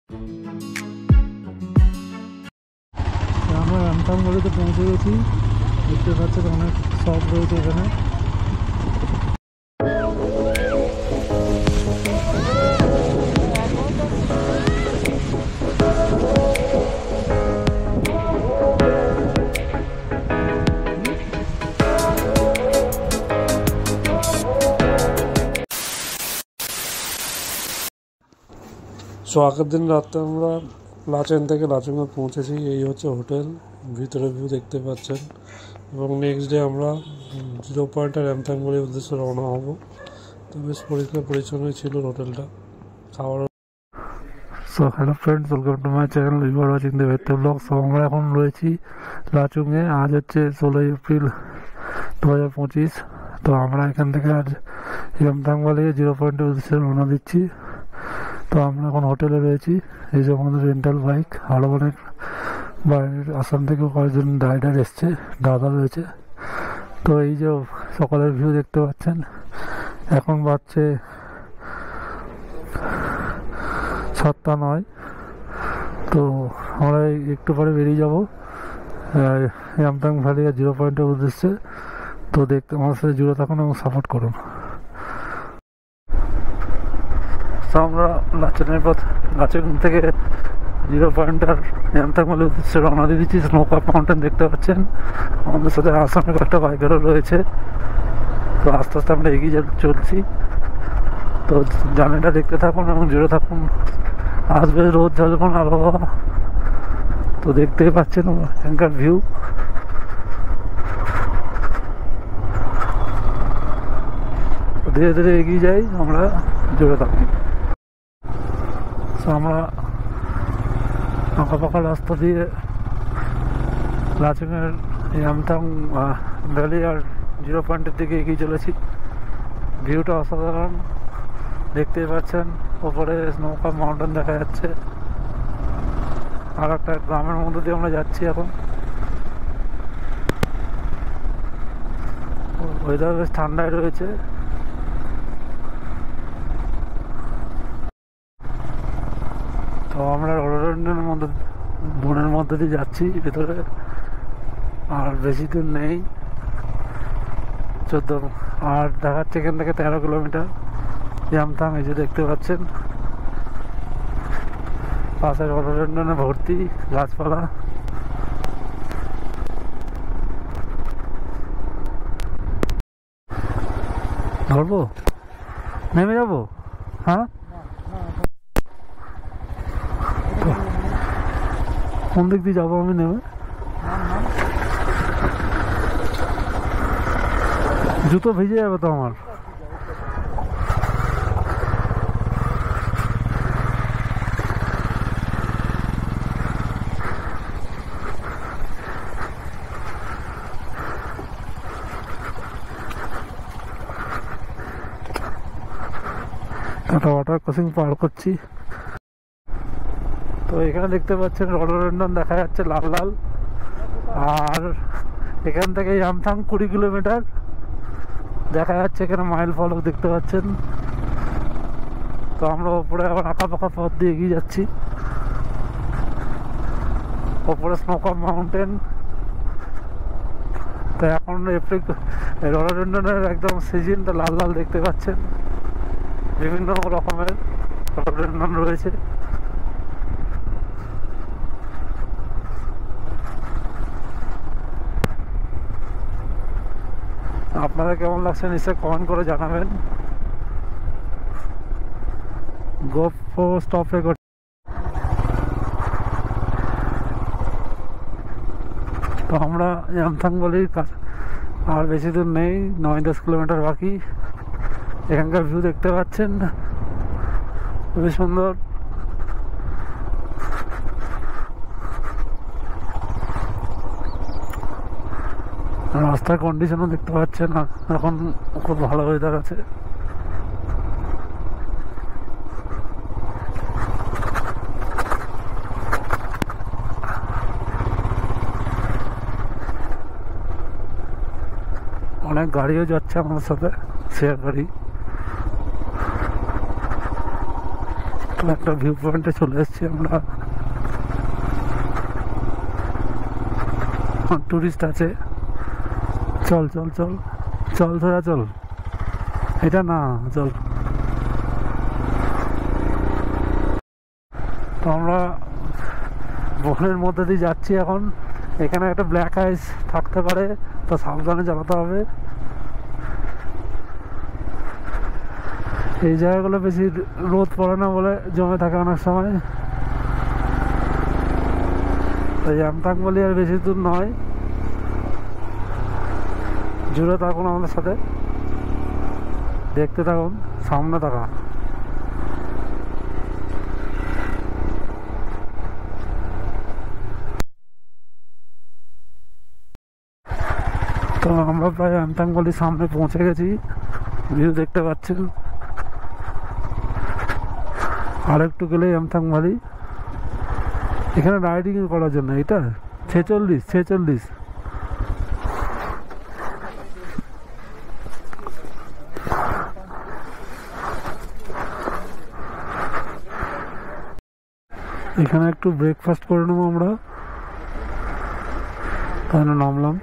আমরা রামতামগড়িতে পৌঁছে গেছি। দেখতে পাচ্ছেন অনেক শপ রয়েছে এখানে। আগের দিন রাত্রে আমরা লাচেন থেকে লাচুংয়ে পৌঁছেছি। এই হচ্ছে হোটেল, ভিতরে ভিউ দেখতে পাচ্ছেন। এবং নেক্সট ডে আমরা 0 পয়েন্ট আর রামতামগড়ির উদ্দেশ্যে রওনা হব। তো বেশ পরিষ্কার পরিচ্ছন্নই ছিল হোটেলটা। খাওয়ার hello friends, welcome to my channel. You are watching the ভেট্টে ব্লগ। আমরা এখন রয়েছি লাচুংয়ে। আজ হচ্ছে 16 এপ্রিল 2025। তো আমরা এখান থেকে আজ রামতামগড়ি 0 পয়েন্টের উদ্দেশ্যে রওনা দিচ্ছি। তো আমরা এখন হোটেলে রয়েছি। এই যে আমাদের রেন্টাল বাইক, আরও অনেক বাইরের আসাম থেকে কয়েকজন রাইডার এসছে, দাদা রয়েছে। তো এই যে সকালের ভিউ দেখতে পাচ্ছেন। এখন বাজছে 7:09। তো আমরা একটু পরে বেরিয়ে যাবো রামতাং ভ্যালি আর 0 পয়েন্টের উদ্দেশ্যে। তো দেখতে আমার সাথে জুড়ে থাকুন এবং সাপোর্ট করুন। তো আমরা লাচেন থেকে 0 পয়েন্ট আর রামতামগড়ির উদ্দেশ্যে রওনা দিয়ে দিচ্ছি। স্নোকাপ মাউন্টেন দেখতে পাচ্ছেন। আমাদের সাথে আসামের কয়েকটা বাইকারও রয়েছে। তো আস্তে আস্তে আমরা এগিয়ে চলছি। তো জার্নিটা দেখতে থাকুন এবং জুড়ে থাকুন। আসবে রোদ ঝলমল আবহাওয়া। তো দেখতেই পাচ্ছেন এখানকার ভিউ। ধীরে ধীরে এগিয়ে যাই, আমরা জুড়ে থাকুন। আমরা আঁকা পাকা রাস্তা দিয়ে লাচুংয়ের রামতাং ভ্যালি আর 0 পয়েন্টের দিকে এগিয়ে চলেছি। ভিউটা অসাধারণ দেখতেই পাচ্ছেন। ওপরে স্নোকাপ মাউন্টেন দেখা যাচ্ছে। আর একটা গ্রামের মধ্যে দিয়ে আমরা যাচ্ছি এখন। ওয়েদার বেশ ঠান্ডায় রয়েছে। তো আমরা রডোডেন্ড্রনের বনের মধ্যে দিয়ে যাচ্ছি ভেতরে। আর বেশি দূর নেই, 14 আর দেখাচ্ছে এখান থেকে 13 কিলোমিটার রামতাং। এই যে দেখতে পাচ্ছেন পাশে রডোডেন্ড্রনে ভর্তি গাছপালা। ধরবো, নেমে যাবো? হ্যাঁ, কোন দিক দিয়ে যাবো আমি নেমে? জুতো ভিজে যাবে তো আমার। একটা ওয়াটার ক্রসিং পার করছি। তো এখানে দেখতে পাচ্ছেন রডোডেন্ড্রন দেখা যাচ্ছে লাল লাল। আর এখান থেকে রামতাং 20 কিলোমিটার দেখা যাচ্ছে। এখানে মাইল ফলক দেখতে পাচ্ছেন। তো আমরা ওপরে আবার আঁকা পাকা পথ দিয়ে এগিয়ে যাচ্ছি। ওপরে স্নোকাপ মাউন্টেন। তো এখন এপ্রিল রডোডেন্ড্রনের একদম সিজন, তো লাল লাল দেখতে পাচ্ছেন। বিভিন্ন রকমের রডোডেন্ড্রন রয়েছে। আপনারা কেমন লাগছে নিশ্চয়ই কমেন্ট করে জানাবেন। GoPro stop record. তো আমরা রামতামগড়ির কাছে আর বেশি দূর নেই, 9-10 কিলোমিটার বাকি। এখানকার ভিউ দেখতে পাচ্ছেন, খুবই সুন্দর। রাস্তার কন্ডিশনও দেখতে পাচ্ছেন, এখন খুব ভালো ওয়েদার আছে। অনেক গাড়িও যাচ্ছে আমাদের সাথে, শেয়ার গাড়ি। একটা ভিউ পয়েন্টে চলে এসেছি আমরা। টুরিস্ট আছে, চল চল চল চল ধরা চল, এটা না চল। তো আমরা বনের মধ্যে দিয়ে যাচ্ছি এখন। এখানে একটা ব্ল্যাক আইস থাকতে পারে, তো সাবধানে চালাতে হবে। এই জায়গাগুলো বেশি রোদ পড়ে না বলে জমে থাকে অনেক সময়। তো ইয়ামথাং বলি আর বেশি দূর নয়, জুড়ে থাকুন আমাদের সাথে, দেখতে থাকুন, সামনে থাকা। তো আমরা প্রায় ইয়ামথাং বলির সামনে পৌঁছে গেছি, ভিউ দেখতে পাচ্ছেন। আর একটু গেলে ইয়ামথাং ভ্যালি। এখানে রাইডিং করার জন্য এটা 46। এখানে একটু ব্রেকফাস্ট করে নেবো আমরা, তাহলে নামলাম।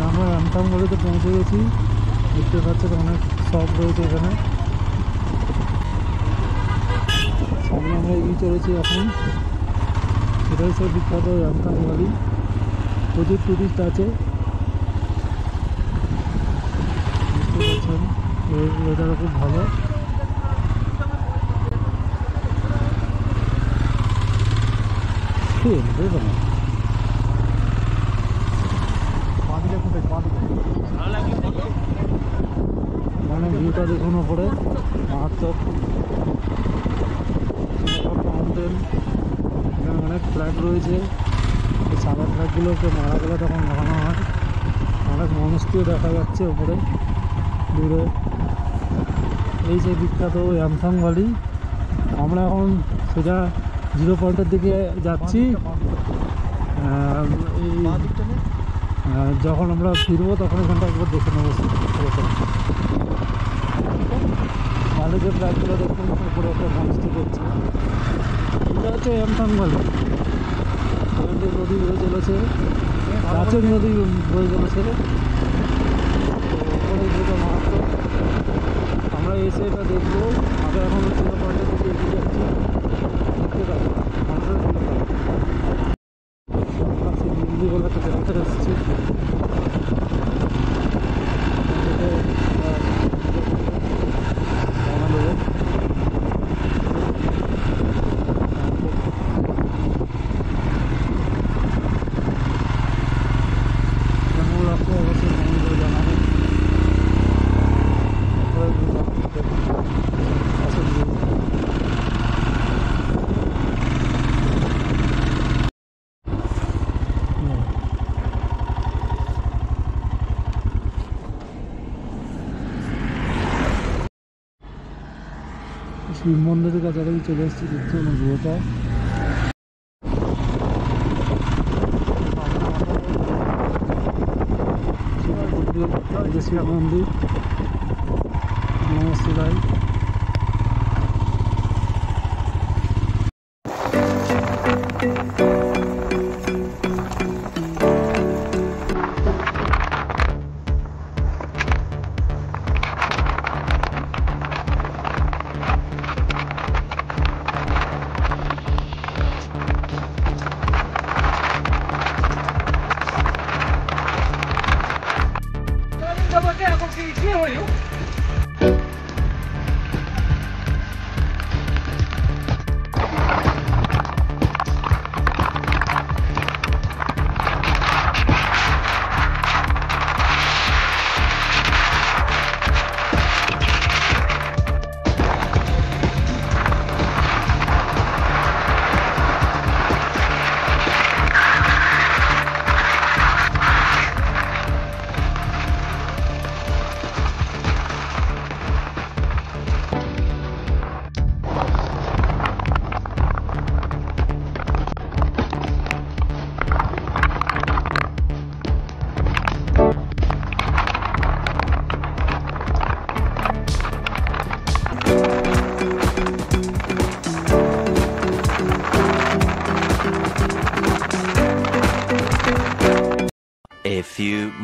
আমরা ইয়ামথাং ভ্যালিতে পৌঁছে গেছি, দেখতে পাচ্ছেন অনেক শপ রয়েছে এখানে। সামনে আমরা এগিয়ে চলেছি এখন। এটাই সব বিখ্যাত ইয়ামথাং ভ্যালি, প্রচুর টুরিস্ট আছে। দেখতে পাচ্ছেন ওয়েদার খুব ভালো। মানে ভিউটা দেখুন ওপরে, মারাত্মক মাউন্টেন। এখানে অনেক ফ্ল্যাগ রয়েছে, এই সাদা ফ্ল্যাগগুলোকে মারা গেলে তখন লাগানো হয়। অনেক মানুষকেও দেখা যাচ্ছে ওপরে দূরে। এই যে বিখ্যাত ইয়ামথাং ভ্যালি, আমরা এখন সেটা জিরো পয়েন্টের দিকে যাচ্ছি। যখন আমরা ফিরবো তখন এখানটা একবার দেখে নেবো। ভালো যে ফ্ল্যাগগুলো দেখুন উপরে একটা মানুষটি করছে, এটা হচ্ছে ইয়ামথাং ভ্যালি। নদী বয়ে চলেছে, গাছের নদী বয়ে চলেছে। ওপরে যেটা মারাত্মক, আমরা এসে এটা দেখবো। আগে এখন জিরো পয়েন্টের দিকে এগিয়ে যাচ্ছি, দেখতে পাবো মানুষের দিকে পাবো। আমরা সেই দিল্লিগুলোতে দেখতে এসেছি। শিব মন্দিরের কাছাকাছি চলে এসেছি, দেখছি আমার ভিউটা। শিব মন্দির, নমস্তে ভাই।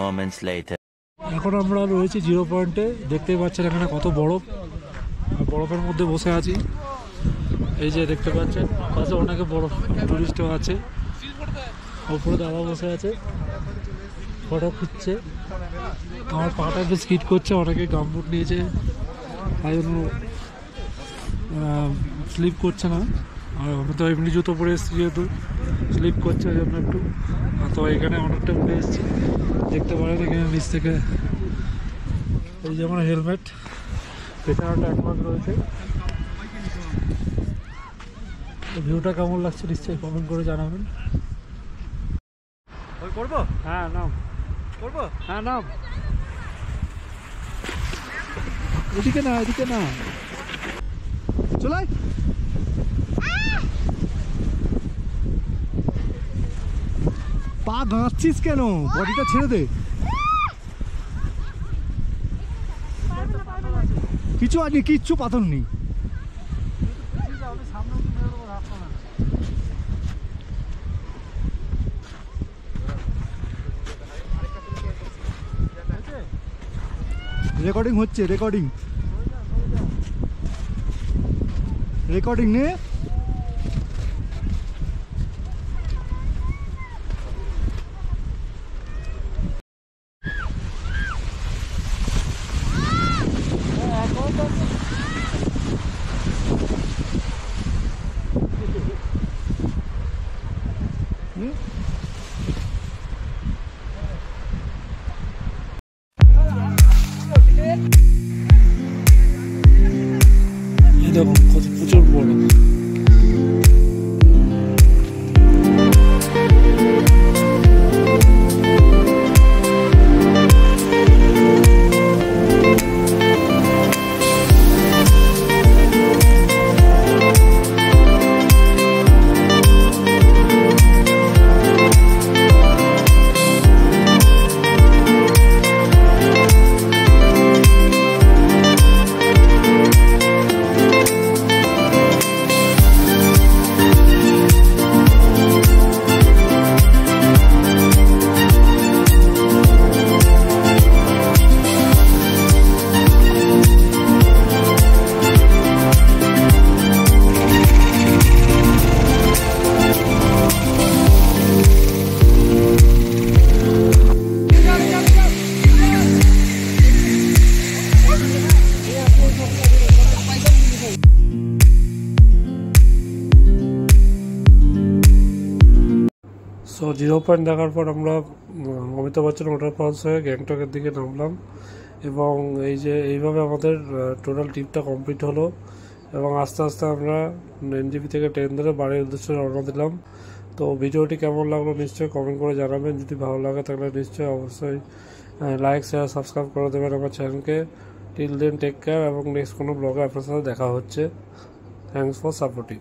moments later. এখন আমরা রয়েছি জিরো পয়েন্টে। দেখতেই পাচ্ছেন এখানে কত বরফ, বরফের মধ্যে বসে আছি। এই যে দেখতে পাচ্ছেন পাশে অনেকে বড় টুরিস্টও আছে। ওপরে দাদা বসে আছে, ফটো খুঁজছে। আমার পাটা একটু স্কিড করছে, অনেকে গামবুট নিয়েছে, তাই জন্য স্লিপ করছে না। আর আমি তো এমনি জুতো পরে এসেছি, যেহেতু স্লিপ করছে ওই জন্য একটু। তো এখানে অনেকটা উঠে এসেছি, দেখতে পারেন এখানে নিচ থেকে এই যেমন হেলমেট, পেছানোটা একমাত্র রয়েছে। ভিউটা কেমন লাগছে নিশ্চয়ই কমেন্ট করে জানাবেন। করবো? হ্যাঁ নাম করবো? হ্যাঁ নাম। এদিকে না, এদিকে না, চলাই। পা গাঁচ্ছিস কেন? বডিটা ছেড়ে দে। কিছু আনি, কিচ্ছু পাথর নেই। রেকর্ডিং হচ্ছে, রেকর্ডিং রেকর্ডিং নে। এই দেখুন কত প্রচুর বড়। সো জিরো পয়েন্ট দেখার পর আমরা অমিতাভ বচ্চন ওয়াটারফলস হয়ে গ্যাংটকের দিকে নামলাম। এবং এই যে এইভাবে আমাদের টোটাল ট্রিপটা কমপ্লিট হলো। এবং আস্তে আস্তে আমরা এনজেপি থেকে ট্রেন ধরে বাড়ির উদ্দেশ্যে রওনা দিলাম। তো ভিডিওটি কেমন লাগলো নিশ্চয়ই কমেন্ট করে জানাবেন। যদি ভালো লাগে তাহলে নিশ্চয়ই অবশ্যই লাইক শেয়ার সাবস্ক্রাইব করে দেবেন আমার চ্যানেলকে। টিল দেন টেক কেয়ার, এবং নেক্সট কোনো ব্লগে আপনার সাথে দেখা হচ্ছে। Thanks for supporting.